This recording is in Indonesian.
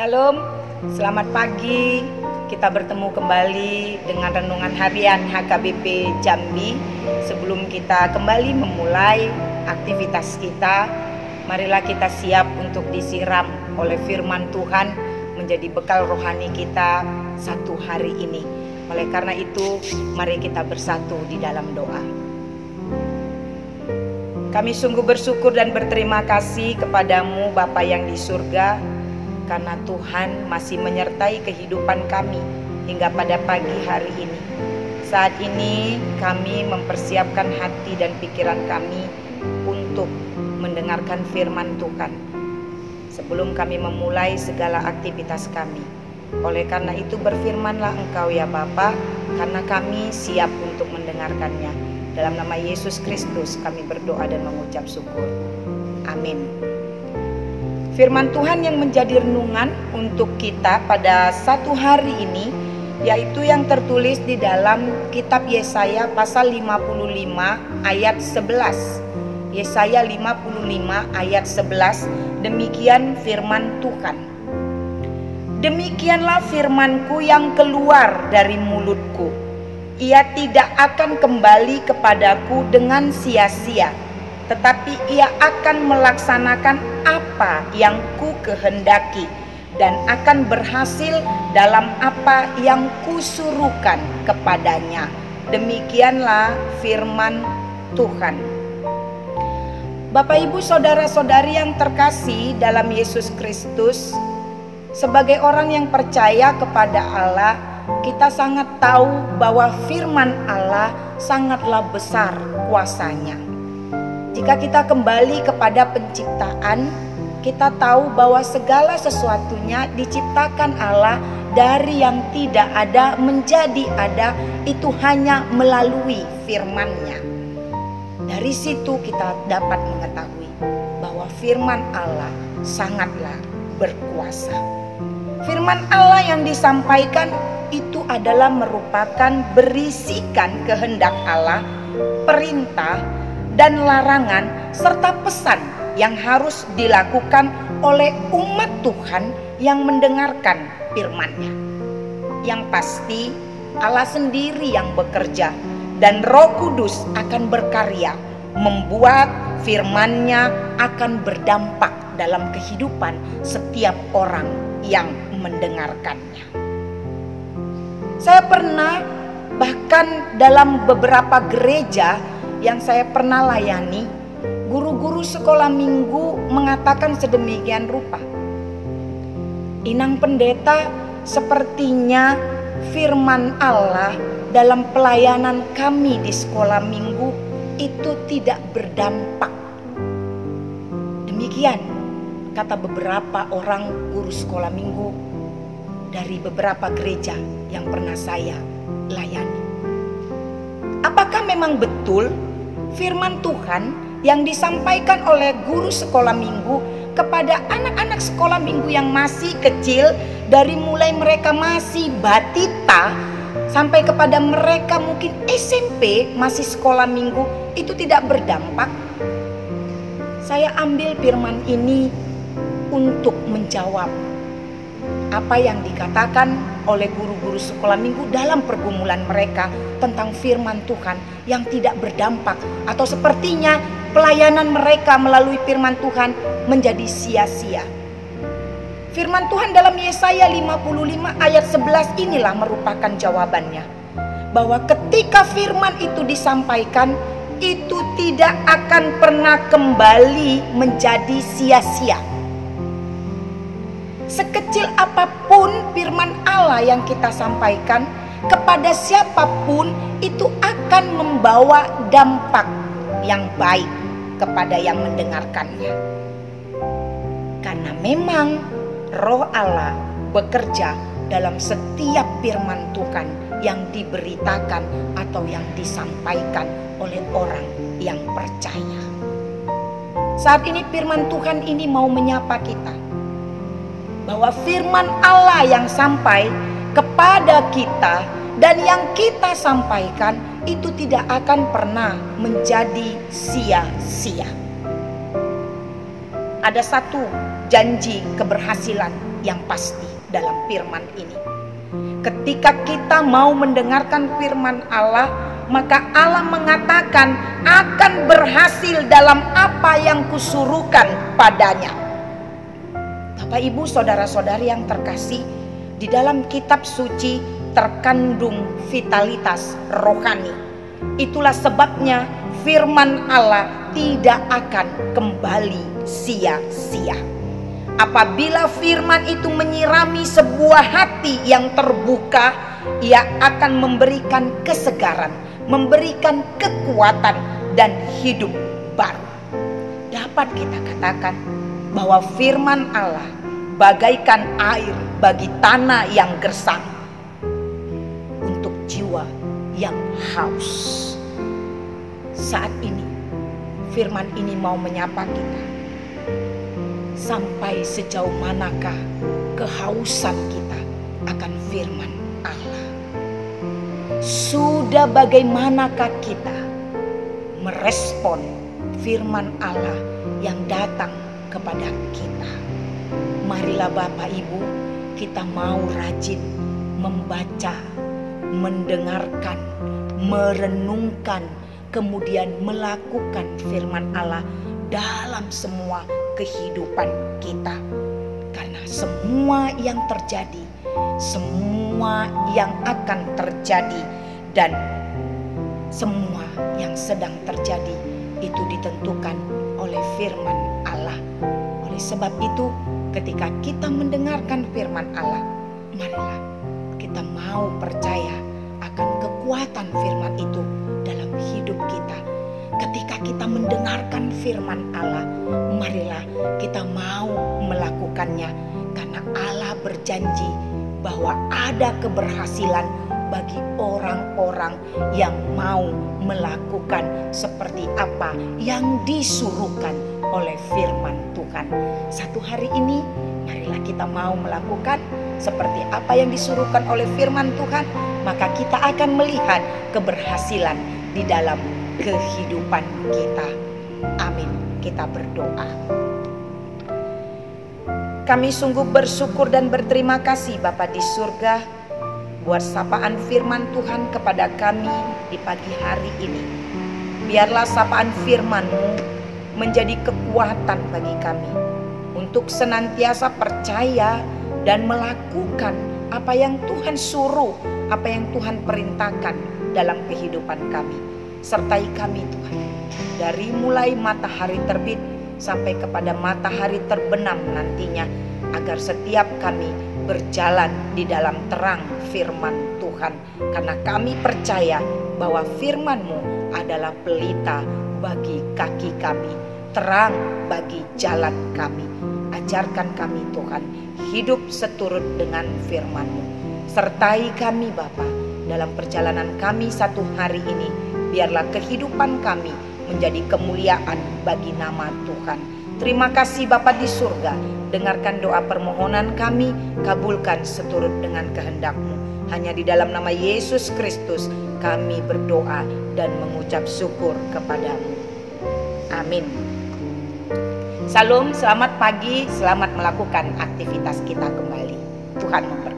Shalom, selamat pagi. Kita bertemu kembali dengan renungan harian HKBP Jambi. Sebelum kita kembali memulai aktivitas kita, marilah kita siap untuk disiram oleh firman Tuhan menjadi bekal rohani kita satu hari ini. Oleh karena itu, mari kita bersatu di dalam doa. Kami sungguh bersyukur dan berterima kasih kepadamu Bapa yang di surga, karena Tuhan masih menyertai kehidupan kami hingga pada pagi hari ini. Saat ini kami mempersiapkan hati dan pikiran kami untuk mendengarkan firman Tuhan sebelum kami memulai segala aktivitas kami. Oleh karena itu berfirmanlah Engkau ya Bapa, karena kami siap untuk mendengarkannya. Dalam nama Yesus Kristus kami berdoa dan mengucap syukur. Amin. Firman Tuhan yang menjadi renungan untuk kita pada satu hari ini, yaitu yang tertulis di dalam kitab Yesaya pasal 55 ayat 11. Yesaya 55 ayat 11, demikian firman Tuhan. Demikianlah firmanku yang keluar dari mulutku. Ia tidak akan kembali kepadaku dengan sia-sia, tetapi ia akan melaksanakan apa yang ku kehendaki dan akan berhasil dalam apa yang kusuruhkan kepadanya. Demikianlah firman Tuhan. Bapak, Ibu, saudara-saudari yang terkasih dalam Yesus Kristus, sebagai orang yang percaya kepada Allah, kita sangat tahu bahwa firman Allah sangatlah besar kuasanya. Jika kita kembali kepada penciptaan, kita tahu bahwa segala sesuatunya diciptakan Allah dari yang tidak ada menjadi ada, itu hanya melalui firman-Nya. Dari situ kita dapat mengetahui bahwa firman Allah sangatlah berkuasa. Firman Allah yang disampaikan itu adalah merupakan berisikan kehendak Allah, perintah, dan larangan serta pesan yang harus dilakukan oleh umat Tuhan yang mendengarkan firman-Nya. Yang pasti Allah sendiri yang bekerja dan Roh Kudus akan berkarya membuat firman-Nya akan berdampak dalam kehidupan setiap orang yang mendengarkannya. Saya pernah, bahkan dalam beberapa gereja yang saya pernah layani, guru-guru sekolah minggu mengatakan sedemikian rupa. Inang pendeta, sepertinya firman Allah dalam pelayanan kami di sekolah minggu itu tidak berdampak. Demikian kata beberapa orang guru sekolah minggu dari beberapa gereja yang pernah saya layani. Apakah memang betul firman Tuhan yang disampaikan oleh guru sekolah minggu kepada anak-anak sekolah minggu yang masih kecil, dari mulai mereka masih batita sampai kepada mereka mungkin SMP masih sekolah minggu, itu tidak berdampak? Saya ambil firman ini untuk menjawab apa yang dikatakan oleh guru-guru sekolah minggu dalam pergumulan mereka tentang firman Tuhan yang tidak berdampak, atau sepertinya pelayanan mereka melalui firman Tuhan menjadi sia-sia. Firman Tuhan dalam Yesaya 55 ayat 11 inilah merupakan jawabannya, bahwa ketika firman itu disampaikan, itu tidak akan pernah kembali menjadi sia-sia. Sekecil apapun firman Allah yang kita sampaikan kepada siapapun, itu akan membawa dampak yang baik kepada yang mendengarkannya. Karena memang Roh Allah bekerja dalam setiap firman Tuhan yang diberitakan atau yang disampaikan oleh orang yang percaya. Saat ini firman Tuhan ini mau menyapa kita, bahwa firman Allah yang sampai kepada kita dan yang kita sampaikan itu tidak akan pernah menjadi sia-sia. Ada satu janji keberhasilan yang pasti dalam firman ini. Ketika kita mau mendengarkan firman Allah, maka Allah mengatakan akan berhasil dalam apa yang kusuruhkan padanya. Bapak, Ibu, saudara-saudari yang terkasih, di dalam kitab suci terkandung vitalitas rohani. Itulah sebabnya firman Allah tidak akan kembali sia-sia. Apabila firman itu menyirami sebuah hati yang terbuka, ia akan memberikan kesegaran, memberikan kekuatan dan hidup baru. Dapat kita katakan bahwa firman Allah bagaikan air bagi tanah yang gersang untuk jiwa yang haus. Saat ini firman ini mau menyapa kita. Sampai sejauh manakah kehausan kita akan firman Allah? Sudah bagaimanakah kita merespon firman Allah yang datang kepada kita? Marilah Bapak Ibu, kita mau rajin membaca, mendengarkan, merenungkan, kemudian melakukan firman Allah dalam semua kehidupan kita. Karena semua yang terjadi, semua yang akan terjadi, dan semua yang sedang terjadi itu ditentukan oleh firman Allah. Oleh sebab itu, ketika kita mendengarkan firman Allah, marilah kita mau percaya akan kekuatan firman itu dalam hidup kita. Ketika kita mendengarkan firman Allah, marilah kita mau melakukannya, karena Allah berjanji bahwa ada keberhasilan bagi orang-orang yang mau melakukan seperti apa yang disuruhkan oleh firman Tuhan. Satu hari ini, marilah kita mau melakukan seperti apa yang disuruhkan oleh firman Tuhan, maka kita akan melihat keberhasilan di dalam kehidupan kita. Amin. Kita berdoa. Kami sungguh bersyukur dan berterima kasih Bapa di surga buat sapaan firman Tuhan kepada kami di pagi hari ini. Biarlah sapaan firman-Mu menjadi kekuatan bagi kami untuk senantiasa percaya dan melakukan apa yang Tuhan suruh, apa yang Tuhan perintahkan dalam kehidupan kami. Sertai kami Tuhan, dari mulai matahari terbit sampai kepada matahari terbenam nantinya, agar setiap kami berjalan di dalam terang firman Tuhan. Karena kami percaya bahwa firman-Mu adalah pelita bagi kaki kami, terang bagi jalan kami. Ajarkan kami Tuhan, hidup seturut dengan firman-Mu. Sertai kami Bapa dalam perjalanan kami satu hari ini. Biarlah kehidupan kami menjadi kemuliaan bagi nama Tuhan. Terima kasih Bapa di surga. Dengarkan doa permohonan kami, kabulkan seturut dengan kehendak-Mu. Hanya di dalam nama Yesus Kristus kami berdoa dan mengucap syukur kepadamu. Amin. Salam, selamat pagi, selamat melakukan aktivitas kita kembali. Tuhan memberkati.